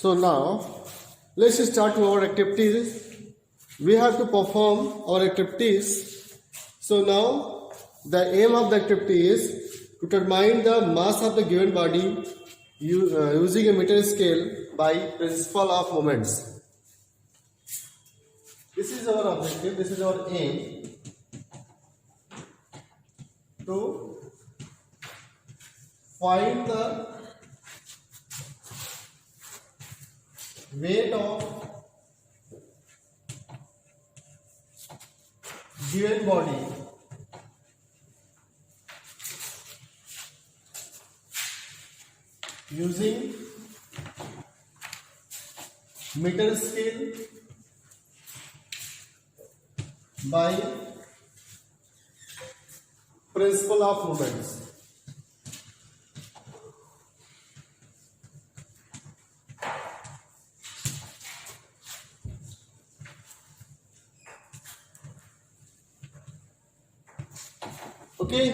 So now let's start our activities. We have to perform our activities. So now the aim of the activity is to determine the mass of the given body using a meter scale by principle of moments. This is our objective, this is our aim, to find the weight of given body using meter scale by principle of moments. Okay,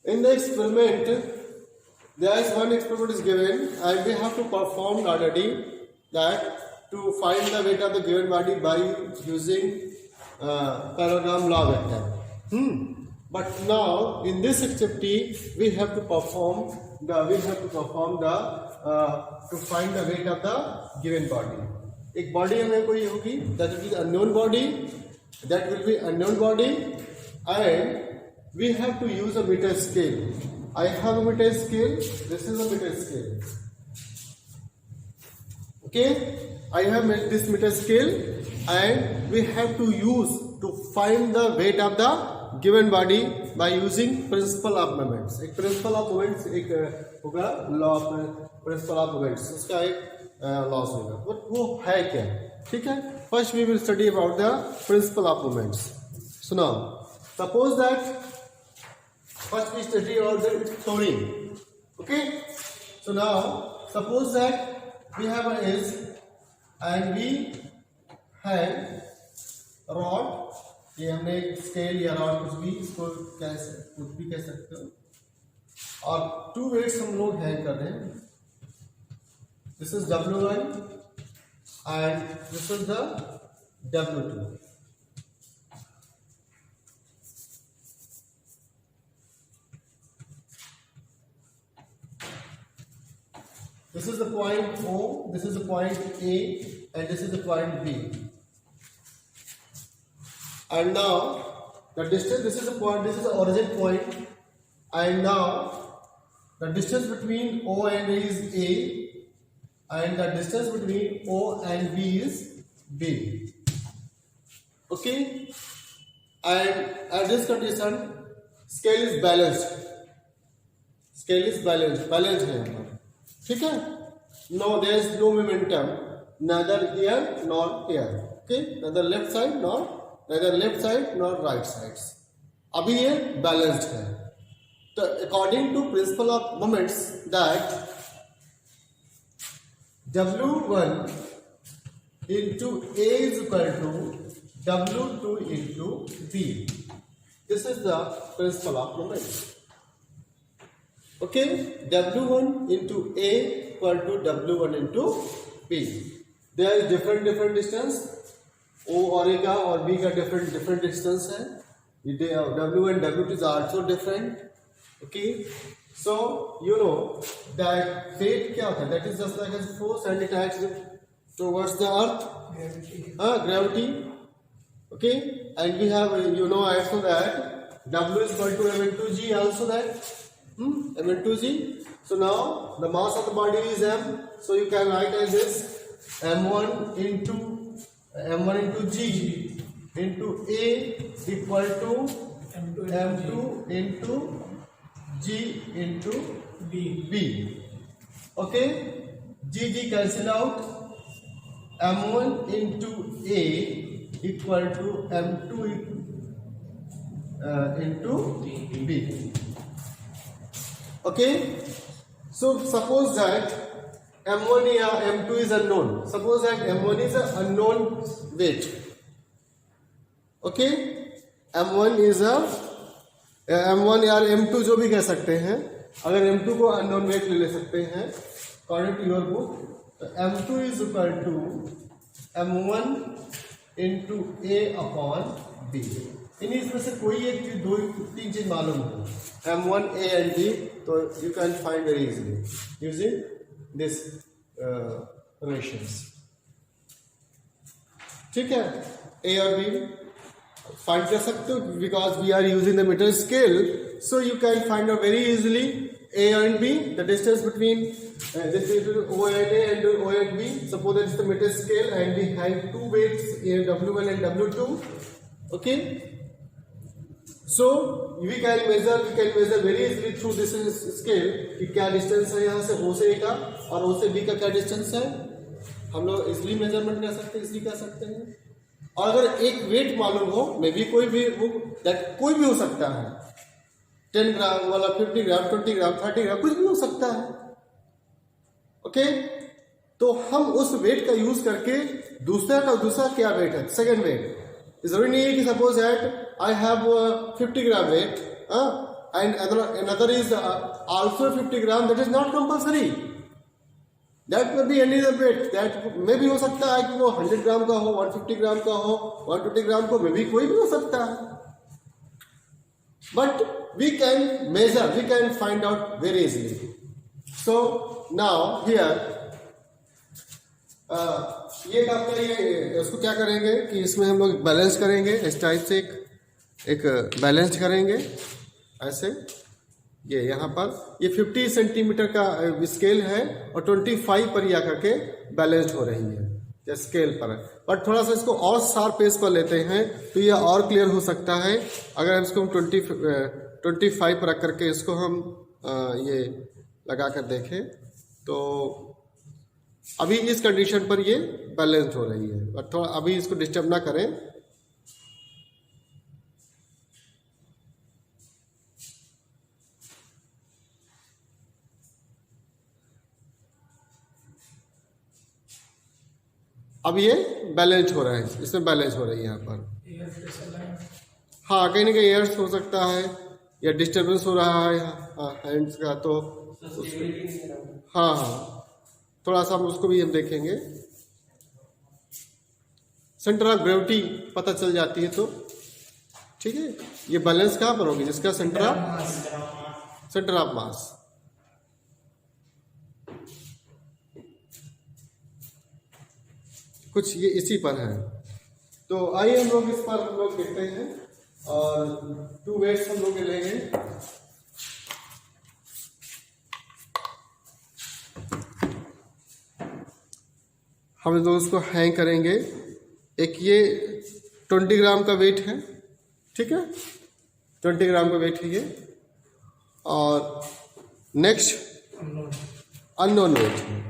in the experiment, there is one experiment is given and we have to perform already that to find the weight of the given body by using parallelogram law vector. But now in this activity we have to perform the to find the weight of the given body. एक body हमें कोई होगी that will be unknown body, and we have to use a meter scale. I have a meter scale. This is a meter scale. Okay, I have this meter scale, and we have to use to find the weight of the given body by using principle of moments. एक principle of moments एक होगा law of principle of moments. उसका एक laws होगा. But वो है क्या? ठीक है. First we will study about the principle of moments. So now, suppose that first we study about the storing. Okay. So now, suppose that we have an edge and we have rod. ये हमने scale या rod कुछ भी इसको कुछ भी कह सकते हो, और 2 वेट्स हम लोग हैंग कर रहे हैं. This is W1 and this is the W2. This is the point O, this is the point A, and this is the point B. And now the distance, this is the point, this is the origin point, and now the distance between O and A is A, and the distance between O and B is B. Okay, and at this condition scale is balanced. Scale is balanced है यहाँ पर. ठीक है. No, there is no momentum, neither here nor here. Okay, neither left side nor right sides. अभी ये balanced है. तो according to principle of moments that W1 into A is equal to W2 into B. This is the principle of moments. Okay, W1 into A equal to W1 into B. There is different distance. O और A का और B का different distance है. W and W2 are also different. Okay, so you know that weight क्या होता है? That is just like a force and it acts towards the earth. Gravity. Okay, and we have also that W is equal to M into G also that. M into G. So now the mass of the body is M. So you can write as this M1 into G into A equal to M2 into G into B. Okay. G cancel out. M1 into A equal to M2 into B. Okay, so suppose that M1 या M2 is unknown. Suppose that M1 is an unknown weight. Okay, M1 is a M1 या M2 जो भी कह सकते हैं. अगर M2 को unknown weight ले सकते हैं, अकॉर्डिंग टू योर बुक, तो M2 is equal to M1 into A upon B। इन्हीं इसमें से कोई एक चीज, दो तीन चीज मालूम हो, M1 A एंड B, तो you can find very easily using this relations. ठीक है, A और B फाइंड कर सकते हो, because we are using the metre scale, so you can find out very easily A and B, the distance between O and A and O and B. Suppose that is the meter scale and we have two weights, W1 and W2. Okay, so we can measure very easily through this scale कि क्या distance है यहाँ से O से A का और O से B का क्या distance है, हम लोग इजिली मेजरमेंट कर सकते हैं, इजिली कर सकते हैं। और अगर एक वेट मालूम हो, मे बी कोई भी कोई भी हो सकता है, 10 ग्राम वाला 50 ग्राम 20 ग्राम 30 ग्राम कुछ भी हो सकता है। ओके, तो हम उस वेट का यूज करके दूसरा क्या वेट है, सेकंड वेट, जरूरी नहीं है कि suppose that I have 50 gram weight and another is also 50 gram, that is not compulsory, that may be any other weight, that may भी हो सकता है कि वो 100 ग्राम का हो, 150 ग्राम का हो, 120 ग्राम का, मे बी कोई भी हो सकता है, but we can measure, we can find out very easily. So now here ये आपका ये उसको क्या करेंगे कि इसमें हम लोग बैलेंस करेंगे, इस टाइप से एक बैलेंस करेंगे ऐसे। ये यहाँ पर ये 50 सेंटीमीटर का स्केल है और 25 पर यह करके बैलेंस हो रही है स्केल पर, बट थोड़ा सा इसको और शार्प पेज पर लेते हैं तो यह और क्लियर हो सकता है। अगर इसको हम 25 पर रख करके इसको हम ये लगा कर देखें तो अभी इस कंडीशन पर ये बैलेंस हो रही है, बट थोड़ा अभी इसको डिस्टर्ब ना करें। अब ये बैलेंस हो रहा है, इसमें बैलेंस हो रही है यहाँ पर। हाँ, कहीं ना कहीं एयर्स हो सकता है या डिस्टर्बेंस हो रहा है हैंड्स का, तो हाँ थोड़ा सा हम उसको भी हम देखेंगे। सेंटर ऑफ ग्रेविटी पता चल जाती है तो ठीक है। ये बैलेंस कहाँ पर होगी, जिसका सेंटर ऑफ मास। कुछ ये इसी पर है, तो आइए हम लोग इस पर हम लोग देखते हैं और 2 वेट्स हम लोग लेंगे। हम लोग उसको हैंग करेंगे। एक ये 20 ग्राम का वेट है, ठीक है, 20 ग्राम का वेट है ये। और नेक्स्ट अननोन वेट है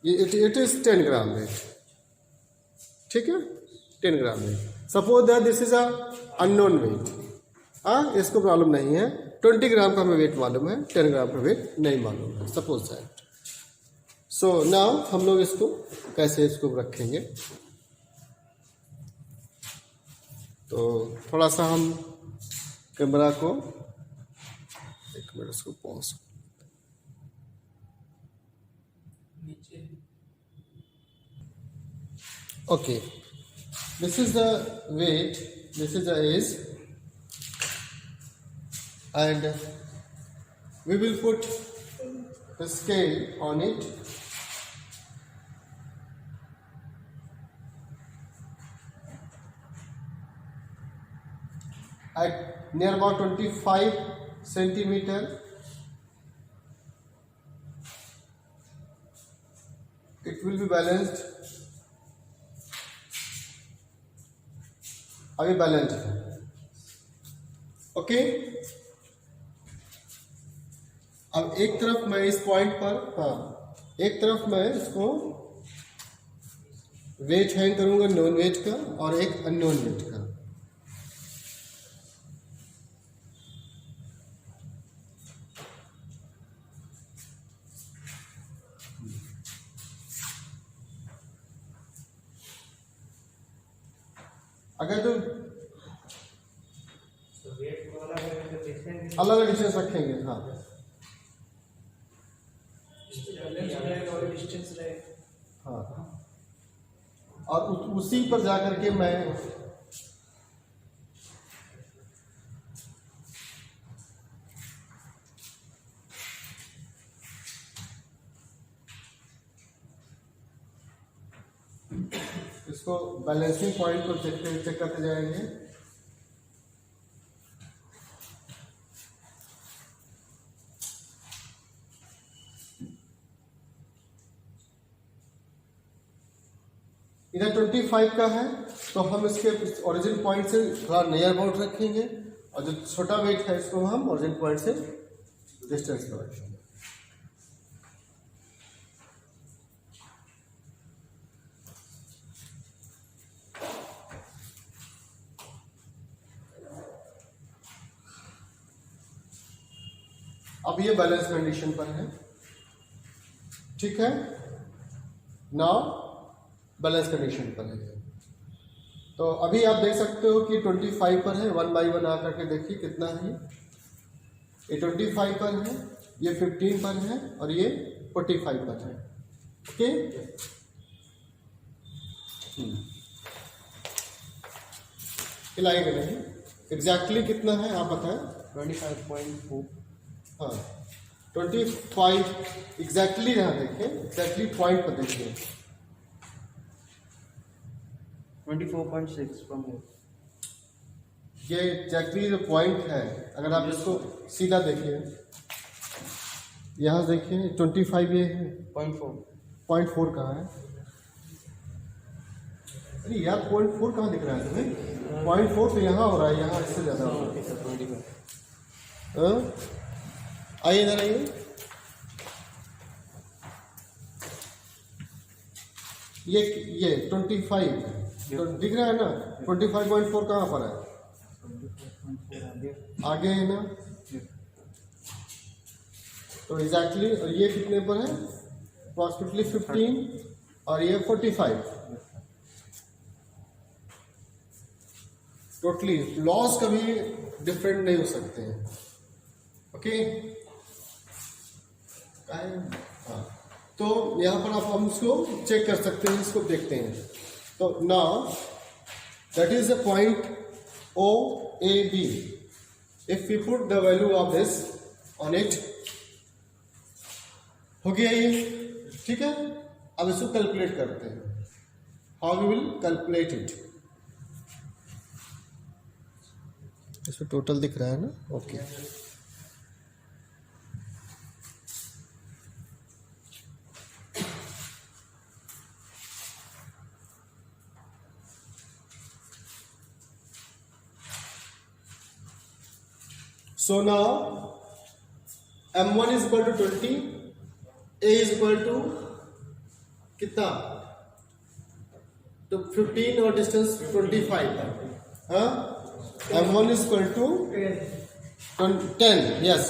ये, इट इज 10 ग्राम वेट, ठीक है, 10 gram weight. Suppose that this is a unknown weight, इसको प्रॉब्लम नहीं है। 20 ग्राम का हमें वेट मालूम है, 10 ग्राम का वेट नहीं मालूम है, सपोज दैट। सो नाउ हम लोग इसको कैसे इसको रखेंगे, तो थोड़ा सा हम कैमरा को एक मिनट इसको pause. Okay, this is the weight, this is the age, and we will put the scale on it. At near about 25 centimeter, it will be balanced. अभी बैलेंस है, ओके। अब एक तरफ मैं इस पॉइंट पर, एक तरफ मैं इसको वेट हैंग करूंगा नॉन वेट का और एक अननोन वेट का। अगर तो अलग अलग डिस्टेंस रखेंगे। हाँ हाँ, और उसी पर जाकर के मैं इसको बैलेंसिंग पॉइंट को चेक करते जाएंगे। इधर 25 का है तो हम इसके ओरिजिन पॉइंट से थोड़ा नियर अबाउट रखेंगे, और जो छोटा वेट है इसको हम ओरिजिन पॉइंट से डिस्टेंस पर रखेंगे। अब ये बैलेंस कंडीशन पर है, ठीक है। नाउ बैलेंस कंडीशन पर है, तो अभी आप देख सकते हो कि 25 पर है। 1 बाई 1 आकर के देखिए कितना है। ये 25 पर है, ये 15 पर है, और ये 45 पर है। ओके, हिलाएगा नहीं। एग्जैक्टली कितना है आप बताएं। 25.4। हाँ 25 एग्जैक्टली, यहाँ देखिए एग्जैक्टली पॉइंट पर देखिए 24.6 फ्रॉम हियर। ये एग्जैक्टली जो पॉइंट है, अगर आप इसको सीधा देखिए, यहाँ देखिए 25 ये है, 0.4 कहाँ है? अरे यार 0.4 कहाँ दिख रहा है तुम्हें? 0.4 तो यहाँ हो रहा है, यहाँ इससे ज़्यादा हो रहा है। आइए इधर आइए, ये 25 तो दिख रहा है ना। 25.4 कहाँ पर है? आगे है ना। तो एग्जैक्टली, और ये कितने पर है? अप्रॉक्सिमेटली 15, और ये 45। टोटली लॉस कभी डिफरेंट नहीं हो सकते हैं। ओके, हाँ, तो यहाँ पर आप हम इसको चेक कर सकते हैं, इसको देखते हैं। तो now that is the point O A B. If we put the value of this on it, हो गया ये, ठीक है। अब इसको कैलकुलेट करते हैं। How we will calculate it? इसमें टोटल दिख रहा है ना। Okay, so now m1 is equal to 20, a is equal to कितना? तो 15 और डिस्टेंस 25 है। हाँ, m1 is equal to 10, yes,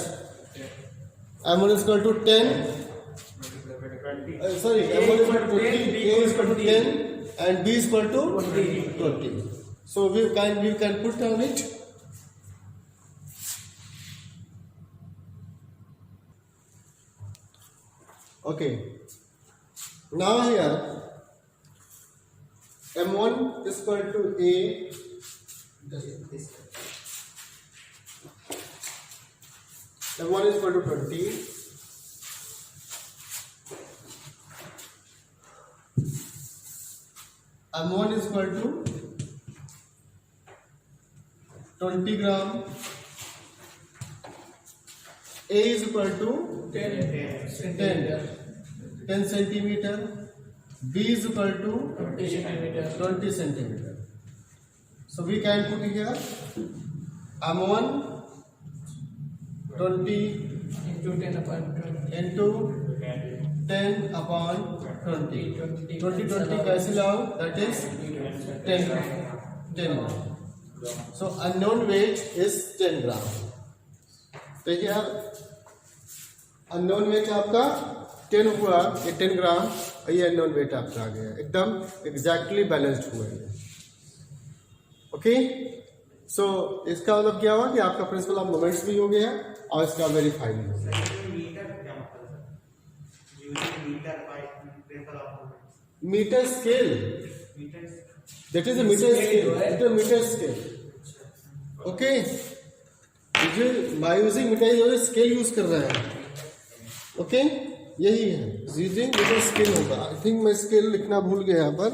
m1 is equal to 10, sorry, m1 is equal to 20, a is equal to 10, and b is equal to 20. So we can put on it. Okay, now here m1 is equal to a, m1 is equal to 20, m1 is equal to 20 gram, a is equal to 10 centimeter, b is equal to 20 centimeter. So we can put here m1 20 into 10 upon 20 into 10 upon 20. 20 कैसे लाओ? That is 10 gram. So unknown weight is 10 gram. तो यार unknown wait आपका 10 हुआ, ये 10 ग्राम, और ये unknown wait आपका आ गया, एकदम एग्जैक्टली बैलेंस्ड हुआ है। ओके, सो इसका मतलब क्या हुआ कि आपका प्रिंसिपल ऑफ मोमेंट्स भी हो गया और इसका वेरीफाइड भी हो गया। Metre scale, that is a metre scale, it is metre scale. Okay, by using metre scale use कर रहे हैं। ओके, यही है यूजिंग मीटर स्केल होगा। आई थिंक मैं स्केल लिखना भूल गया यहाँ पर,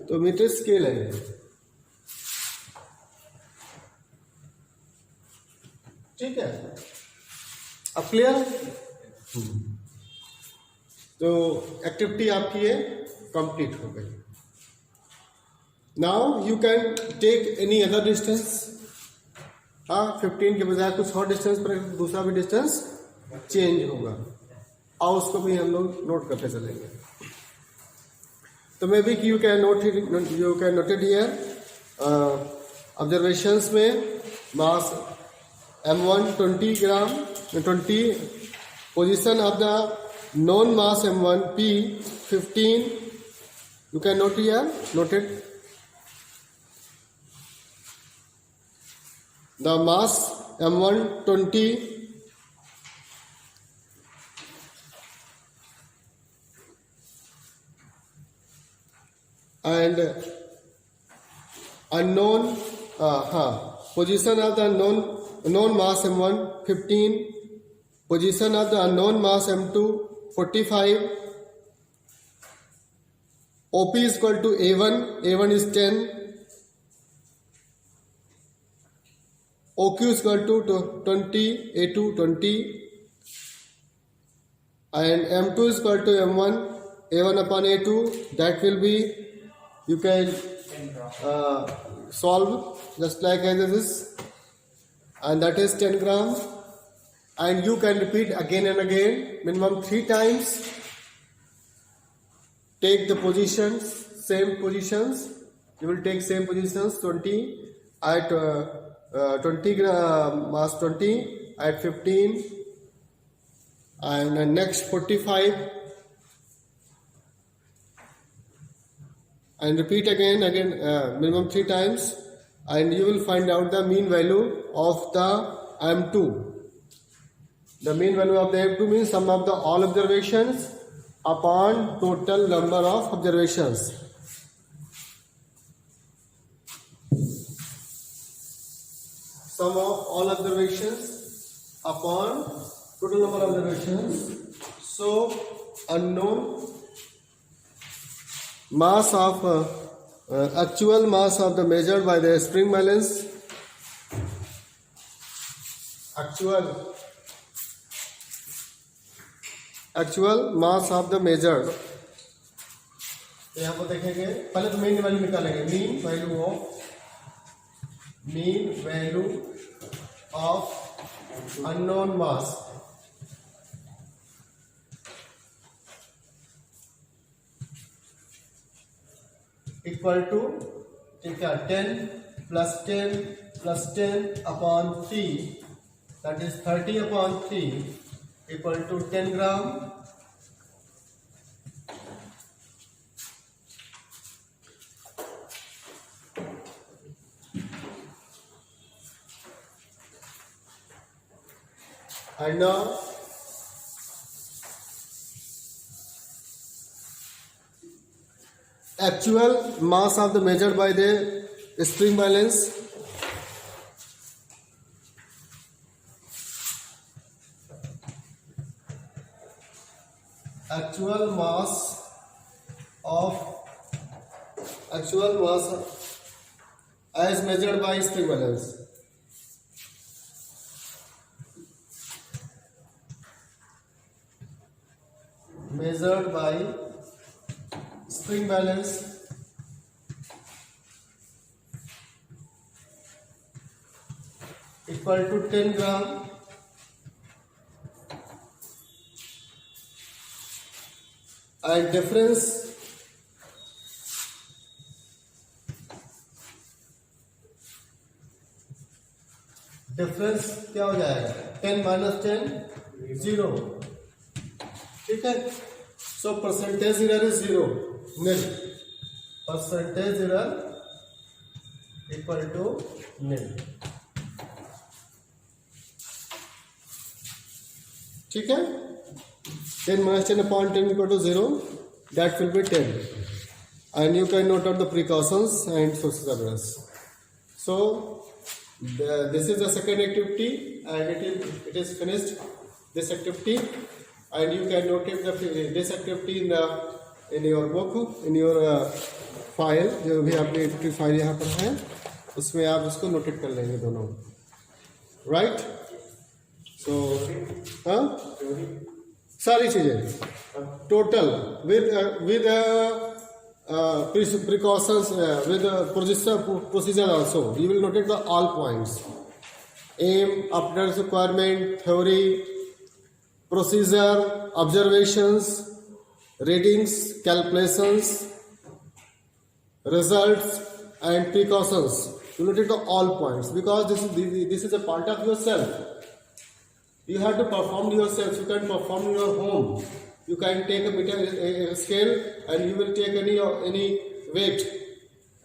तो मीटर स्केल है। ठीक है, अब क्लियर? तो एक्टिविटी आपकी ये कंप्लीट हो गई। Now you can take any other distance. हाँ, 15 के बजाय कुछ और डिस्टेंस पर दूसरा भी डिस्टेंस चेंज होगा और उसको भी हम लोग नोट करते चलेंगे। तो may be you can noted here observations में मास M1 20 gram 20, position of the non mass M1 P 15, you can note here, noted the mass M1 20 and unknown position of the known mass M1 15, position of the unknown mass M2 45, OP is equal to A1 is 10, OQ is equal to 20, A2 20, and M2 is equal to M1, A1 upon A2, that will be, you can solve just like as this, and that is 10 gram, and you can repeat again and again minimum 3 times. Take the positions, same positions, you will take same positions 20 at 20 mass 20 at 15, and next 45, and repeat again minimum 3 times, and you will find out the mean value of the M2. The mean value of the M2 means sum of the all observations upon total number of observations. Sum of all observations upon total number of observations. So unknown mass of actual mass of the measured by the spring balance, actual mass of the measured, यहाँ पर देखेंगे पहले तो mean value निकालेंगे। Mean value of unknown mass equal to, ठीक है, 10 plus 10 plus 10 upon 3, that is 30 upon 3 equal to 10 gram. And now actual mass of the measured by the spring balance, actual mass as measured by spring balance, measured by spring balance equal to 10 gram, and difference क्या हो जाएगा? 10 minus 10 0, ठीक है। So percentage error is 0, nil. Percentage error equal to nil. ठीक है? 10 minus 10 upon 10 equal to 0. That will be 10. And you can note out the precautions and sources of errors. So this is the second activity, and it is finished. This activity, and you can note this activity in your book, in your file. जो भी आपने activity file यहाँ पर है, उसमें आप इसको notate कर लेंगे दोनों. Right? So, हाँ? सारी चीजें total with precautions, with procedure also. You will notate the all points: aim, aptness requirement, theory, procedure, observations, readings, calculations, results, and precautions. You notate the all points, because this is a part of yourself. You have to perform yourself. You can perform in your home. You can take a scale, and you will take any weight,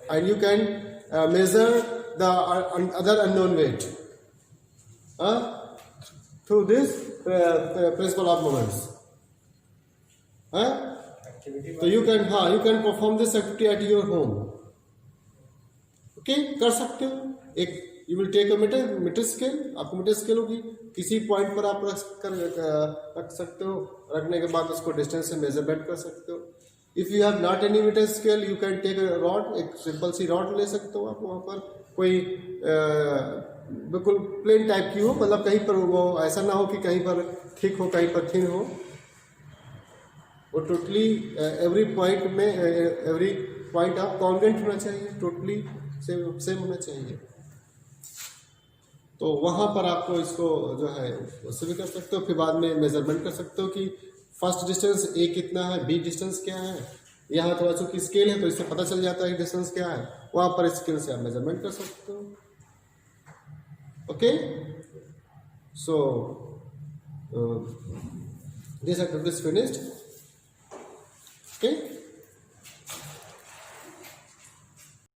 and you can measure the other unknown weight through this principle of moments. So you can perform this activity at your home. Okay, कर सकते हो. एक you will take a meter scale. आपको metre scale होगी, किसी point पर आप रख सकते हो. रखने के बाद उसको डिस्टेंस से मेजरमेंट कर सकते हो. If you have not any metre scale, you can take a rod. एक सिंपल सी रॉड ले सकते हो आप. वहाँ पर कोई बिल्कुल प्लेन टाइप की हो, मतलब कहीं पर वो ऐसा ना हो कि कहीं पर थिक हो, कहीं पर थिन हो. वो टोटली एवरी पॉइंट आप कॉन्वेंट होना चाहिए, टोटली सेम होना चाहिए. तो वहाँ पर आपको इसको जो है उससे भी कर सकते हो. फिर बाद में मेजरमेंट कर सकते हो कि फर्स्ट डिस्टेंस ए कितना है, बी डिस्टेंस क्या है. यहाँ थोड़ा सा स्केल है तो इससे पता चल जाता है कि डिस्टेंस क्या है. वहाँ पर स्केल से आप मेजरमेंट कर सकते हो. Okay, so this activity is finished. Okay.